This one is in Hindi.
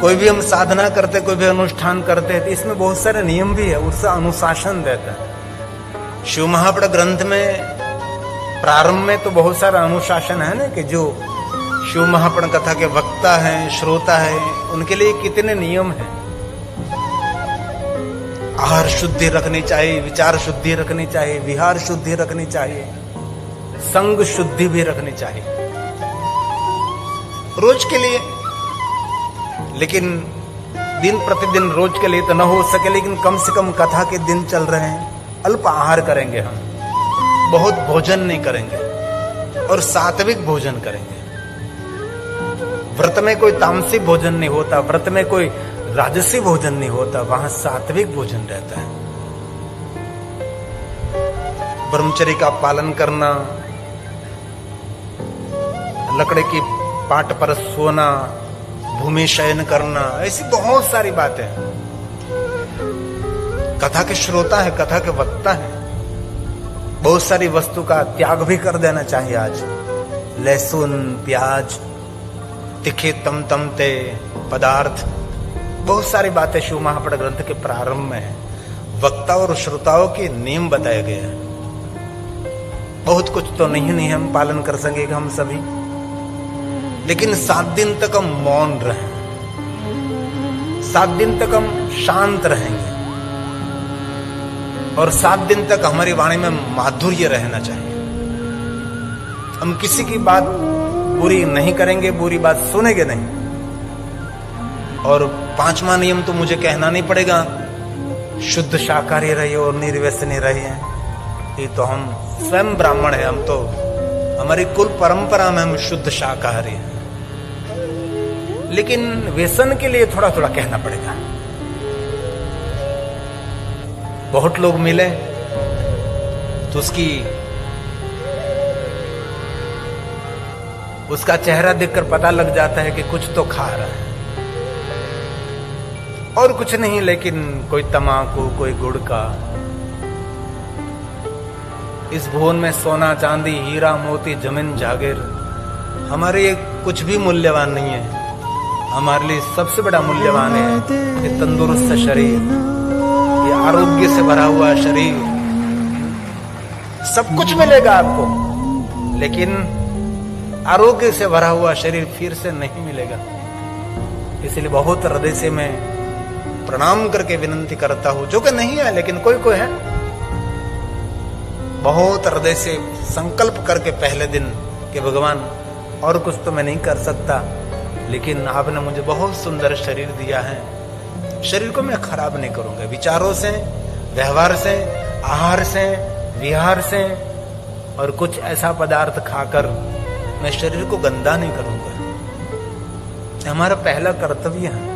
कोई भी हम साधना करते, कोई भी अनुष्ठान करते हैं तो इसमें बहुत सारे नियम भी है, उससे अनुशासन देता है। शिव महापुराण ग्रंथ में प्रारंभ में तो बहुत सारा अनुशासन है ना, कि जो शिव महापुराण कथा के वक्ता हैं, श्रोता है, उनके लिए कितने नियम हैं। आहार शुद्धि रखनी चाहिए, विचार शुद्धि रखनी चाहिए, विहार शुद्धि रखनी चाहिए, संग शुद्धि भी रखनी चाहिए रोज के लिए। लेकिन दिन प्रतिदिन रोज के लिए तो न हो सके, लेकिन कम से कम कथा के दिन चल रहे हैं, अल्प आहार करेंगे हम, बहुत भोजन नहीं करेंगे और सात्विक भोजन करेंगे। व्रत में कोई तामसिक भोजन नहीं होता, व्रत में कोई राजसी भोजन नहीं होता, वहां सात्विक भोजन रहता है। ब्रह्मचर्य का पालन करना, लकड़े की पाट पर सोना, भूमि शयन करना, ऐसी बहुत सारी बातें। कथा के श्रोता है, कथा के वक्ता है, बहुत सारी वस्तु का त्याग भी कर देना चाहिए। आज लहसुन, प्याज, तीखे तमतमते पदार्थ, बहुत सारी बातें शिव महापुराण ग्रंथ के प्रारंभ में है। वक्ता और श्रोताओं के नियम बताए गए हैं। बहुत कुछ तो नहीं हम पालन कर सकेंगे हम सभी, लेकिन 7 दिन तक हम मौन रहें, 7 दिन तक हम शांत रहेंगे और 7 दिन तक हमारी वाणी में माधुर्य रहना चाहिए। हम किसी की बात बुरी नहीं करेंगे, बुरी बात सुनेंगे नहीं। और 5वां नियम तो मुझे कहना नहीं पड़ेगा, शुद्ध शाकाहारी रहिए और निर्व्यसनी रहिए। ये तो हम स्वयं ब्राह्मण है, हम तो हमारी कुल परंपरा में हम शुद्ध शाकाहारी हैं, लेकिन व्यसन के लिए थोड़ा थोड़ा कहना पड़ेगा। बहुत लोग मिले तो उसका चेहरा देखकर पता लग जाता है कि कुछ तो खा रहा है, और कुछ नहीं, लेकिन कोई तमाकू, कोई गुड़ का। इस भुवन में सोना, चांदी, हीरा, मोती, जमीन, जागीर हमारे लिए कुछ भी मूल्यवान नहीं है। हमारे लिए सबसे बड़ा मूल्यवान है ये तंदुरुस्त शरीर, ये आरोग्य से भरा हुआ शरीर। सब कुछ मिलेगा आपको, लेकिन आरोग्य से भरा हुआ शरीर फिर से नहीं मिलेगा। इसलिए बहुत हृदय से मैं प्रणाम करके विनती करता हूं, जो कि नहीं है लेकिन कोई कोई है, बहुत हृदय से संकल्प करके पहले दिन कि भगवान और कुछ तो मैं नहीं कर सकता, लेकिन आपने मुझे बहुत सुंदर शरीर दिया है, शरीर को मैं खराब नहीं करूंगा। विचारों से, व्यवहार से, आहार से, विहार से और कुछ ऐसा पदार्थ खाकर मैं शरीर को गंदा नहीं करूंगा। हमारा पहला कर्तव्य है।